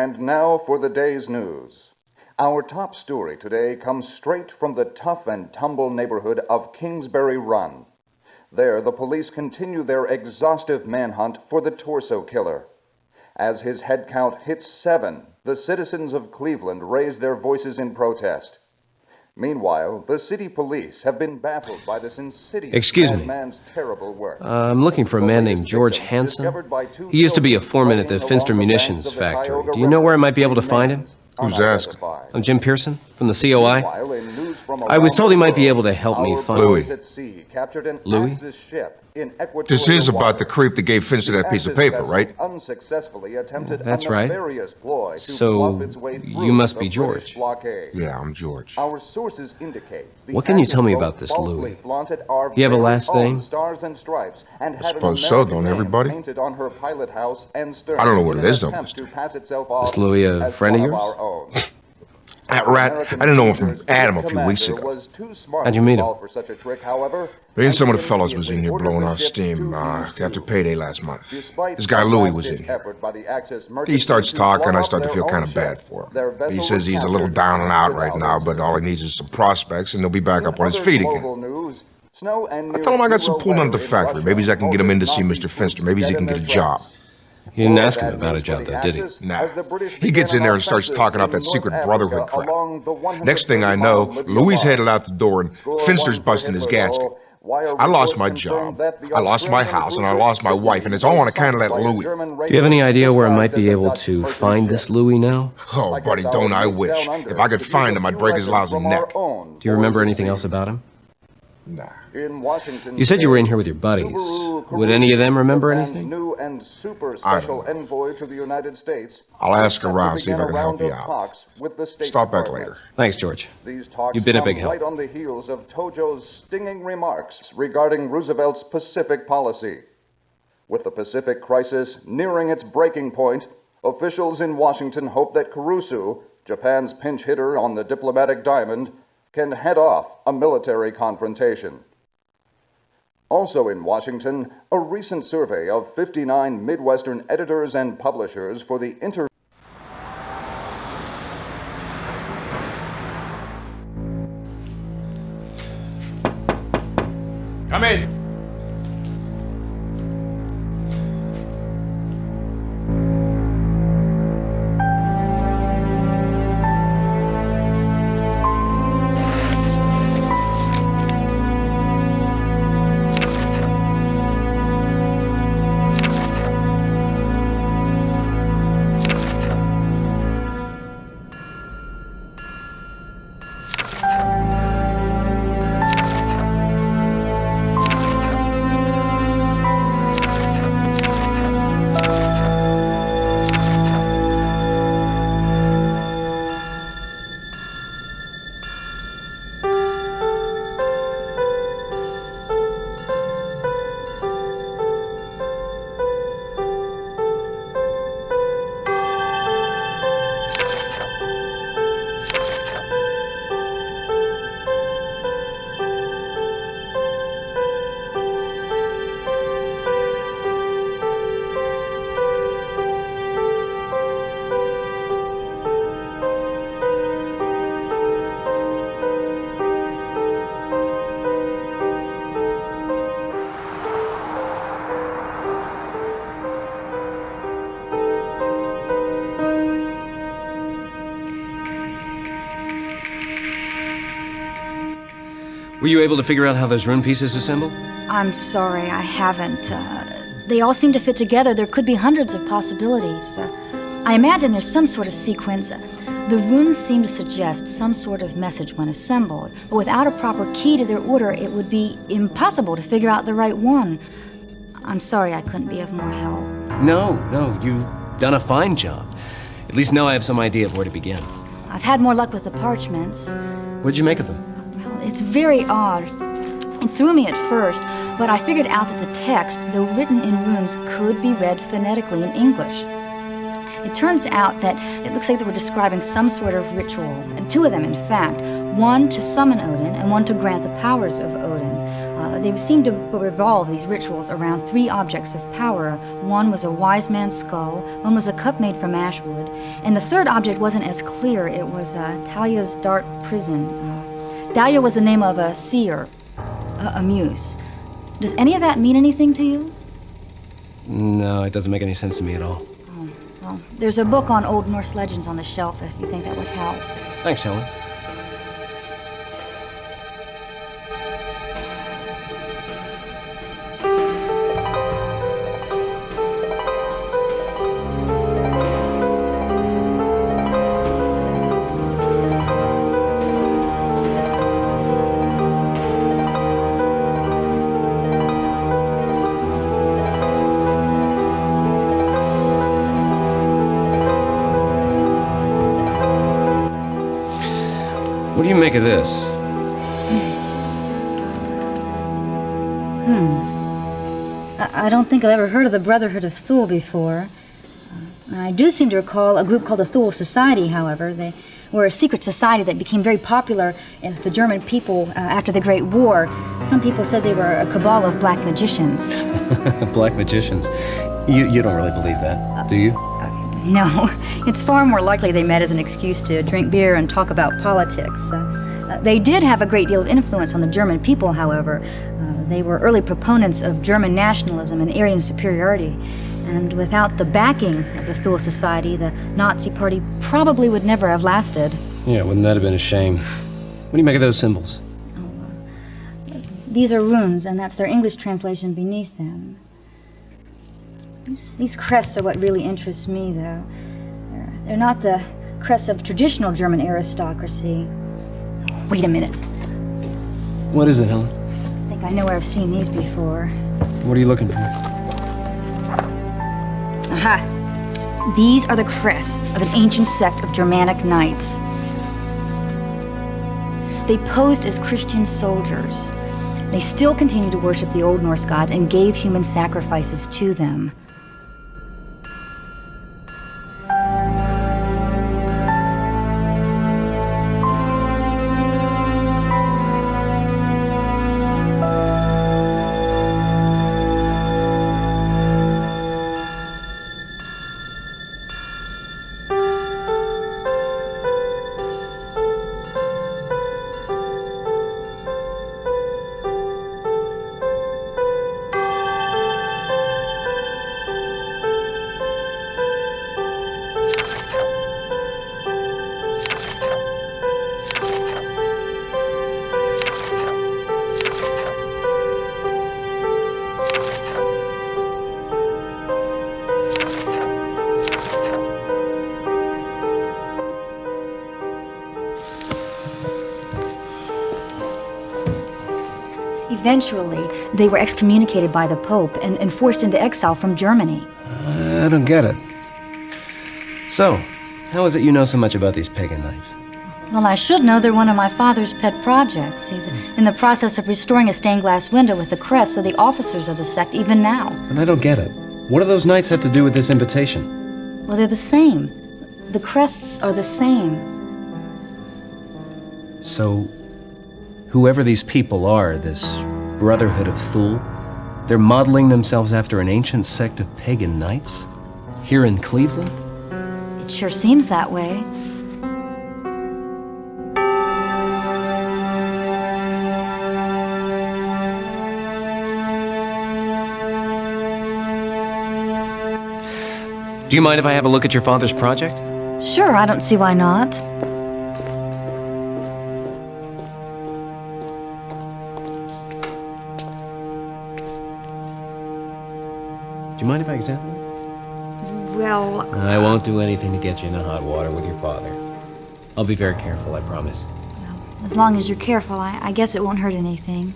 And now for the day's news. Our top story today comes straight from the tough and tumble neighborhood of Kingsbury Run. There, the police continue their exhaustive manhunt for the torso killer. As his head count hits 7, the citizens of Cleveland raise their voices in protest. Meanwhile, the city police have been baffled by this insidious man's terrible work. I'm looking for a man named George Hansen. He used to be a foreman at the Finster Munitions factory. Do you know where I might be able to find him? Who's asking? I'm Jim Pearson, from the COI. I was told he might be able to help me find... Louis. Louis? This is about the creep that gave Finster that piece of paper, right? That's right. So, you must be George. Yeah, I'm George. What can you tell me about this Louis? You have a last name? I suppose so, don't everybody? I don't know what it is, though, mister. Is Louis a friend of yours? That rat, I didn't know him from Adam a few weeks ago. How'd you meet him? Me and some of the fellows was in here blowing off steam after payday last month. This guy Louis was in here. He starts talking, I start to feel kind of bad for him. He says he's a little down and out right now, but all he needs is some prospects and he'll be back up on his feet again. I told him I got some pull under the factory. Maybe I can get him in to see Mr. Finster. Maybe he can get a job. You didn't ask him about a job, though, did he? Nah. He gets in there and starts talking about that secret brotherhood crap. Next thing I know, Louis headed out the door and Finster's busting his gasket. I lost my job, I lost my house, and I lost my wife, and it's all on account of that Louis. Do you have any idea where I might be able to find this Louis now? Oh, buddy, don't I wish. If I could find him, I'd break his lousy neck. Do you remember anything else about him? Nah. You said you were in here with your buddies. Would any of them remember anything? I don't know. I'll ask around, see if I can help you out. Stop back later. Thanks, George. You've been a big help. Right on the heels of Tojo's stinging remarks regarding Roosevelt's Pacific policy. With the Pacific crisis nearing its breaking point, officials in Washington hope that Kurusu, Japan's pinch hitter on the diplomatic diamond, can head off a military confrontation. Also in Washington, a recent survey of 59 Midwestern editors and publishers for the Come in. Were you able to figure out how those rune pieces assemble? I'm sorry, I haven't. They all seem to fit together. There could be hundreds of possibilities. I imagine there's some sort of sequence. The runes seem to suggest some sort of message when assembled, but without a proper key to their order, it would be impossible to figure out the right one. I'm sorry I couldn't be of more help. No, you've done a fine job. At least now I have some idea of where to begin. I've had more luck with the parchments. What'd you make of them? Well, it's very odd. It threw me at first, but I figured out that the text, though written in runes, could be read phonetically in English. It turns out that it looks like they were describing some sort of ritual, and two of them, in fact. One to summon Odin, and one to grant the powers of Odin. They seemed to revolve, these rituals, around three objects of power. One was a wise man's skull, one was a cup made from ash wood, and the third object wasn't as clear. It was Dahlia's dark prison. Dahlia was the name of a seer, a muse. Does any of that mean anything to you? No, it doesn't make any sense to me at all. Oh, well, there's a book on Old Norse legends on the shelf if you think that would help. Thanks, Helen. What do you make of this? I don't think I've ever heard of the Brotherhood of Thule before. I do seem to recall a group called the Thule Society, however. They were a secret society that became very popular with the German people after the Great War. Some people said they were a cabal of black magicians. Black magicians? You don't really believe that, do you? No, it's far more likely they met as an excuse to drink beer and talk about politics. They did have a great deal of influence on the German people, however. They were early proponents of German nationalism and Aryan superiority. And without the backing of the Thule Society, the Nazi Party probably would never have lasted. Yeah, wouldn't that have been a shame? What do you make of those symbols? These are runes, and that's their English translation beneath them. These crests are what really interests me, though. They're not the crests of traditional German aristocracy. Wait a minute. What is it, Helen? I think I know where I've seen these before. What are you looking for? Aha! These are the crests of an ancient sect of Germanic knights. They posed as Christian soldiers. They still continue to worship the Old Norse gods and gave human sacrifices to them. Eventually, they were excommunicated by the Pope and forced into exile from Germany. I don't get it. So, how is it you know so much about these pagan knights? Well, I should know they're one of my father's pet projects. He's in the process of restoring a stained glass window with the crests of the officers of the sect even now. But I don't get it. What do those knights have to do with this invitation? Well, they're the same. The crests are the same. So, whoever these people are, this Brotherhood of Thule, they're modeling themselves after an ancient sect of pagan knights? Here in Cleveland? It sure seems that way. Do you mind if I have a look at your father's project? Sure, I don't see why not. Do you mind if I examine it? Well, I won't do anything to get you into hot water with your father. I'll be very careful, I promise. as long as you're careful, I guess it won't hurt anything.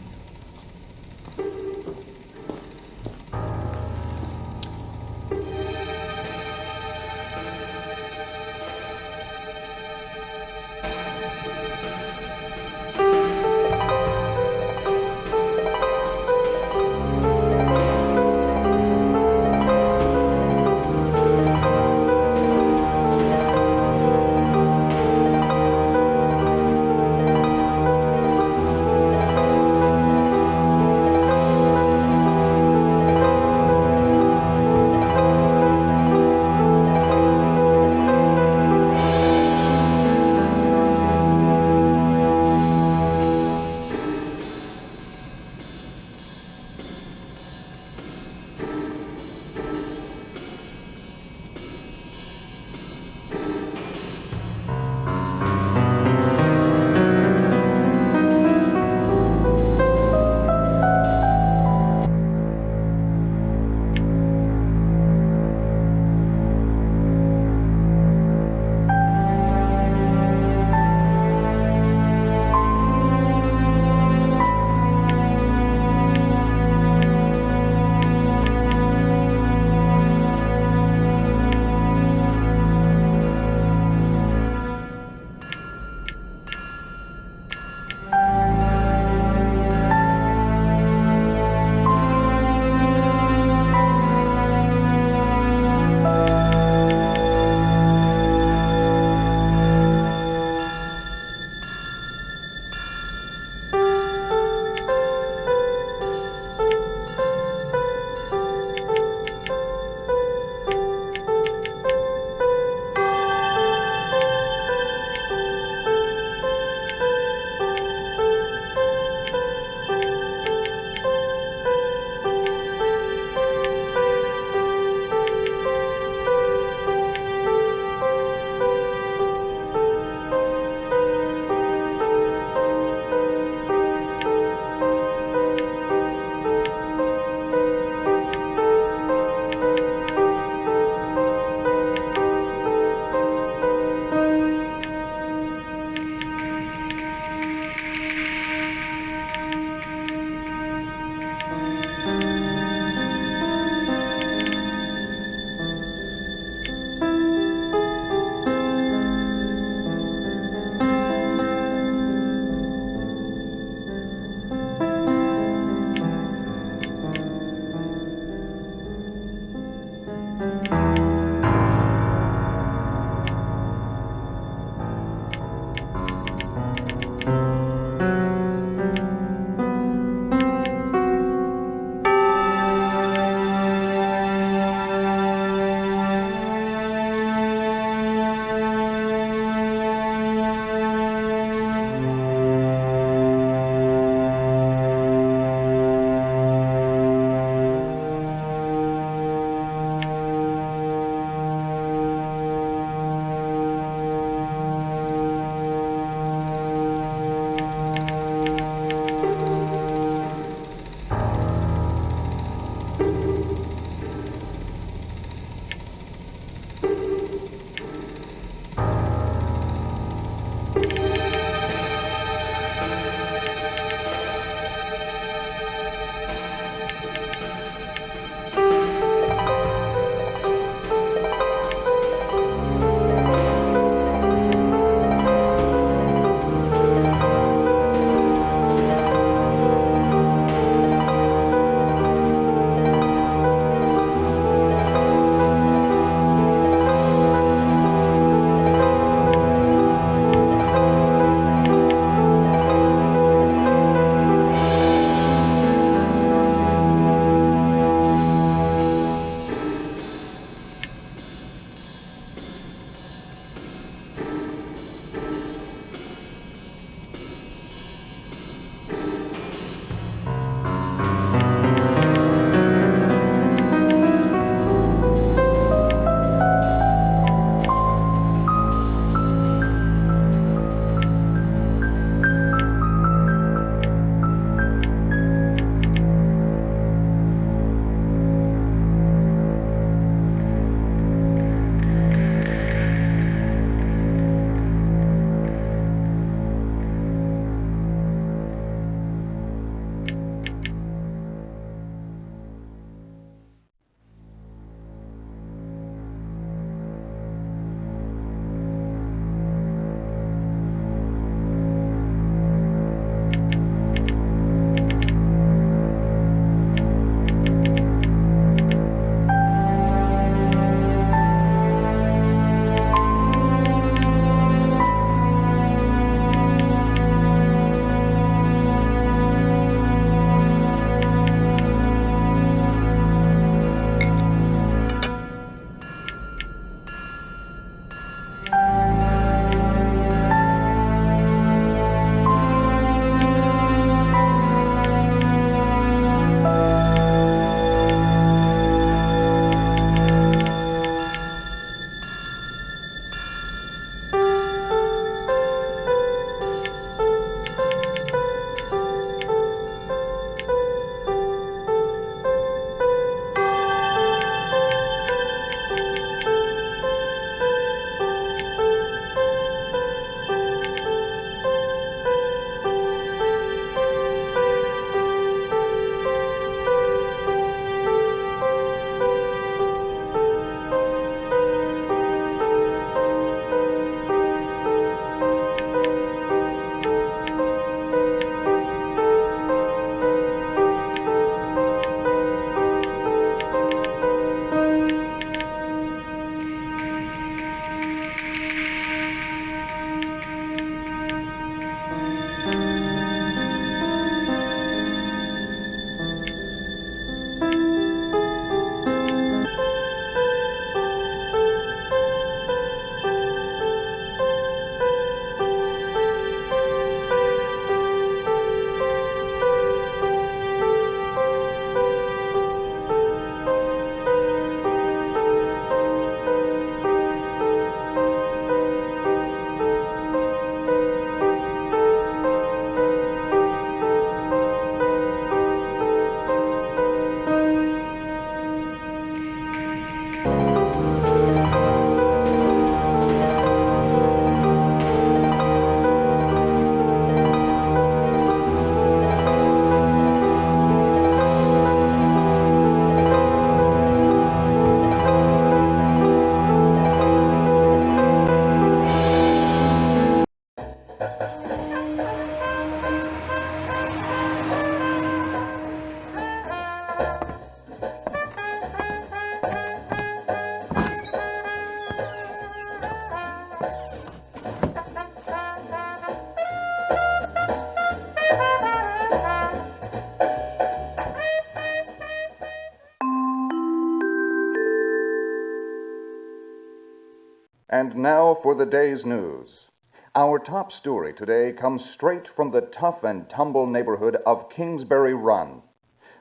And now for the day's news. Our top story today comes straight from the tough and tumble neighborhood of Kingsbury Run.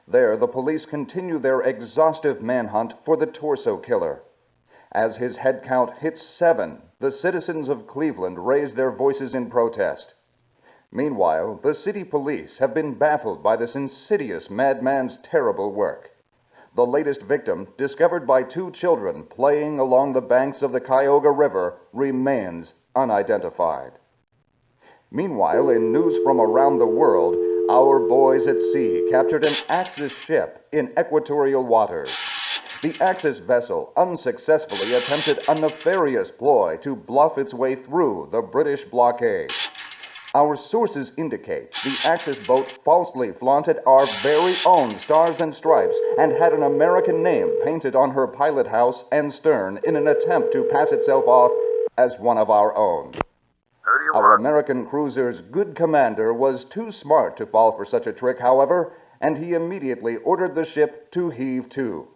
There, the police continue their exhaustive manhunt for the torso killer. As his head count hits 7, the citizens of Cleveland raise their voices in protest. Meanwhile, the city police have been baffled by this insidious madman's terrible work. The latest victim, discovered by 2 children playing along the banks of the Cuyahoga River, remains unidentified. Meanwhile, in news from around the world, our boys at sea captured an Axis ship in equatorial waters. The Axis vessel unsuccessfully attempted a nefarious ploy to bluff its way through the British blockade. Our sources indicate the Axis boat falsely flaunted our very own stars and stripes and had an American name painted on her pilot house and stern in an attempt to pass itself off as one of our own. Our American cruiser's good commander was too smart to fall for such a trick, however, and he immediately ordered the ship to heave to.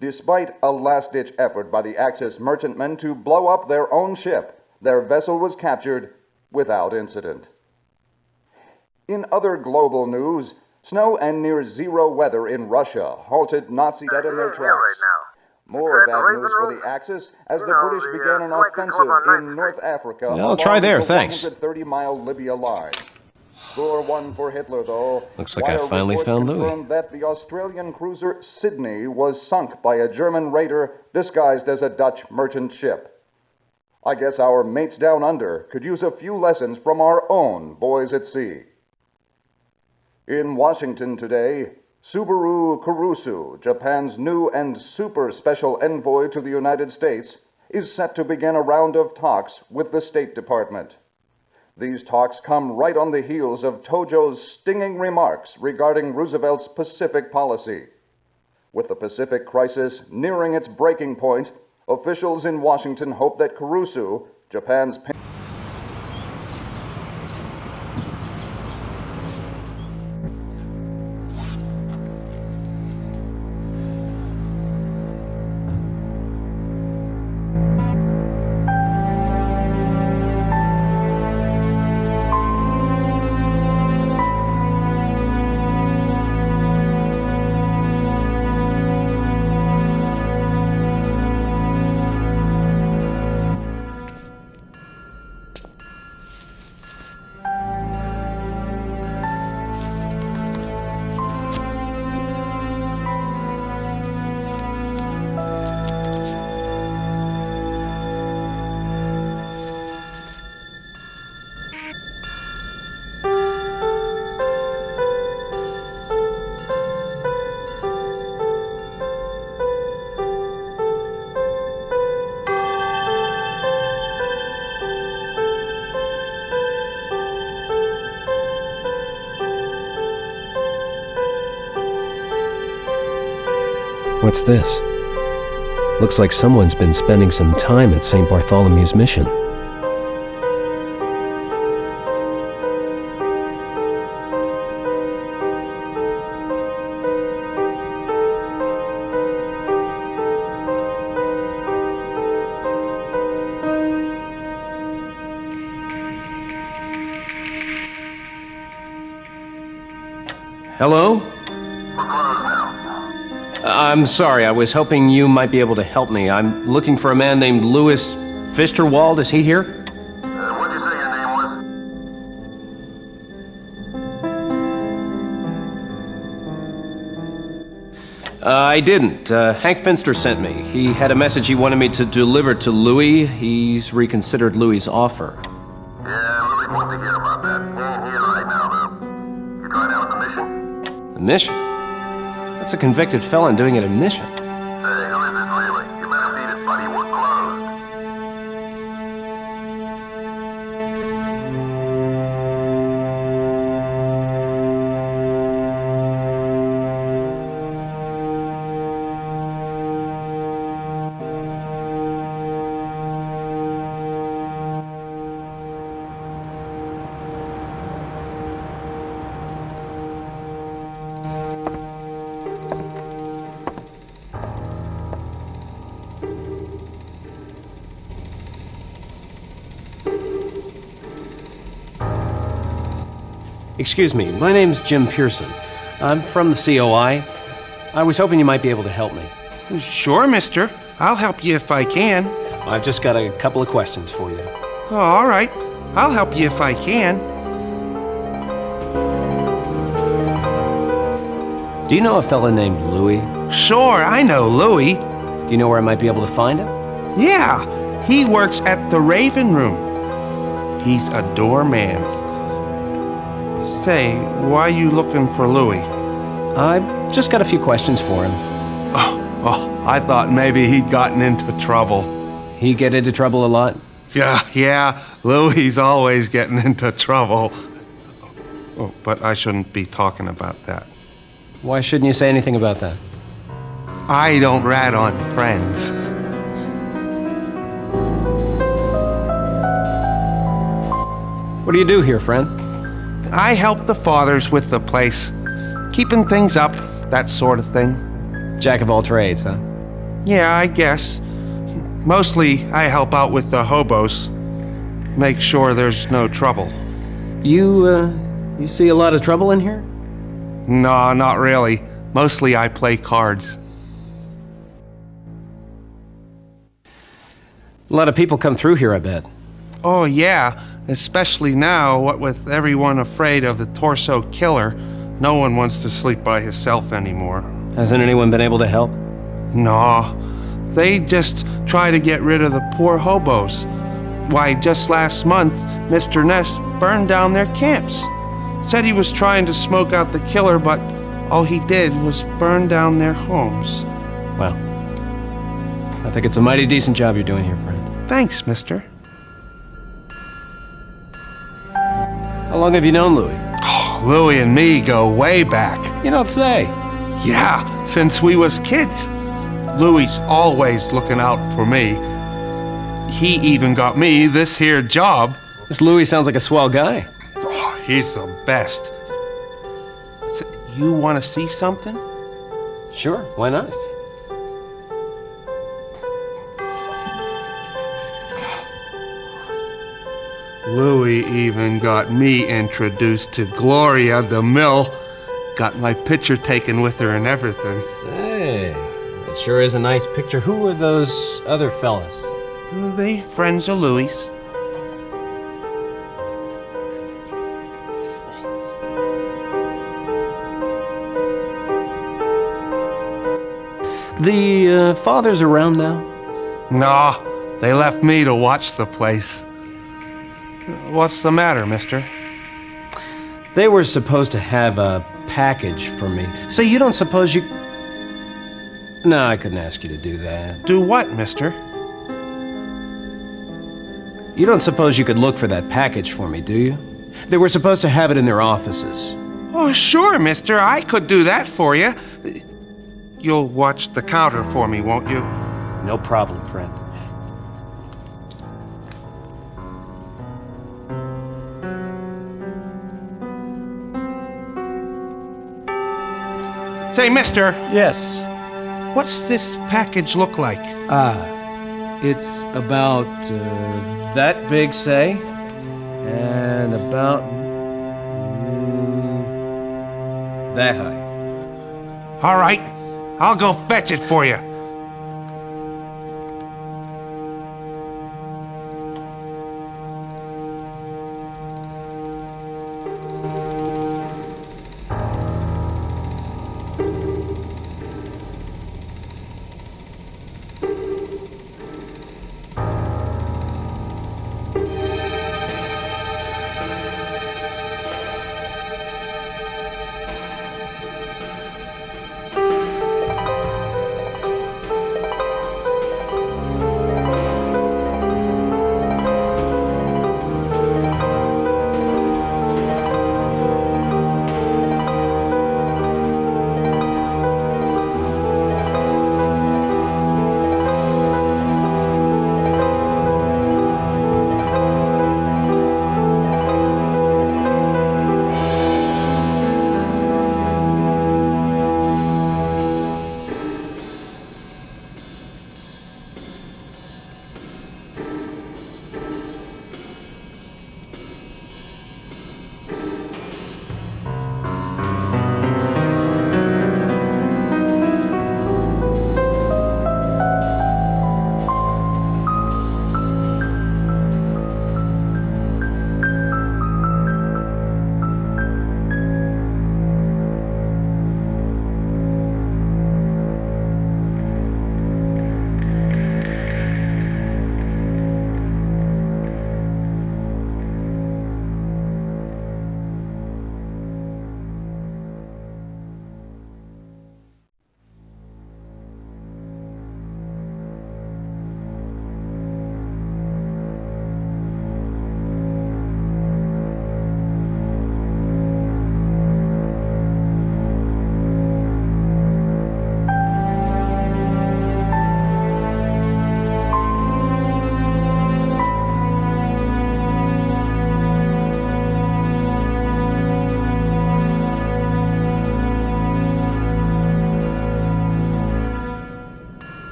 Despite a last-ditch effort by the Axis merchantmen to blow up their own ship, their vessel was captured without incident. In other global news, snow and near-zero weather in Russia halted Nazis dead in their tracks. More bad news for the Axis as the British began an offensive in North Africa I'll try there, thanks. 130-mile Libya line. Score 1 for Hitler, though. Looks like I finally found Louis. Confirmed that the Australian cruiser Sydney was sunk by a German raider disguised as a Dutch merchant ship. I guess our mates down under could use a few lessons from our own boys at sea. In Washington today, Subaru Kurusu, Japan's new and super special envoy to the United States, is set to begin a round of talks with the State Department. These talks come right on the heels of Tojo's stinging remarks regarding Roosevelt's Pacific policy. With the Pacific crisis nearing its breaking point, officials in Washington hope that Kurusu, Japan's What's this? Looks like someone's been spending some time at St. Bartholomew's mission. Hello? I'm sorry, I was hoping you might be able to help me. I'm looking for a man named Louis Fichterwald. Is he here? What'd you say your name was? I didn't. Hank Finster sent me. He had a message he wanted me to deliver to Louis. He's reconsidered Louis's offer. Yeah, Louis wants to hear about that. He ain't here right now, though. You trying out the mission? A mission? What's a convicted felon doing at a mission? Say, who is this really? You better beat it, buddy. We're closed. Excuse me, my name's Jim Pearson. I'm from the COI. I was hoping you might be able to help me. Sure, mister. I'll help you if I can. I've just got a couple of questions for you. Oh, all right. I'll help you if I can. Do you know a fella named Louis? Sure, I know Louis. Do you know where I might be able to find him? Yeah, he works at the Raven Room. He's a doorman. Say, why are you looking for Louis? I've just got a few questions for him. Oh, I thought maybe he'd gotten into trouble. He get into trouble a lot? Yeah, Louis's always getting into trouble. Oh, but I shouldn't be talking about that. Why shouldn't you say anything about that? I don't rat on friends. What do you do here, friend? I help the fathers with the place. Keeping things up, that sort of thing. Jack of all trades, huh? Yeah, I guess. Mostly, I help out with the hobos. Make sure there's no trouble. You see a lot of trouble in here? No, not really. Mostly I play cards. A lot of people come through here, I bet. Oh yeah, especially now, what with everyone afraid of the torso killer, no one wants to sleep by himself anymore. Hasn't anyone been able to help? No, they just try to get rid of the poor hobos. Why, just last month, Mr. Ness burned down their camps. Said he was trying to smoke out the killer, but all he did was burn down their homes. Well, I think it's a mighty decent job you're doing here, friend. Thanks, mister. How long have you known Louis? Oh, Louis and me go way back. You don't say. Yeah, since we was kids. Louis's always looking out for me. He even got me this here job. This Louis sounds like a swell guy. Oh, he's the best. You want to see something? Sure, why not? Louis even got me introduced to Gloria the Mill. Got my picture taken with her and everything. Say, it sure is a nice picture. Who are those other fellas? They friends of Louis. The fathers around now? Nah, they left me to watch the place. What's the matter, mister? They were supposed to have a package for me. So you don't suppose you... No, I couldn't ask you to do that. Do what, mister? You don't suppose you could look for that package for me, do you? They were supposed to have it in their offices. Oh, sure, mister. I could do that for you. You'll watch the counter for me, won't you? No problem, friend. Say, mister, Yes. what's this package look like? It's about that big, say, and about that high. All right, I'll go fetch it for you.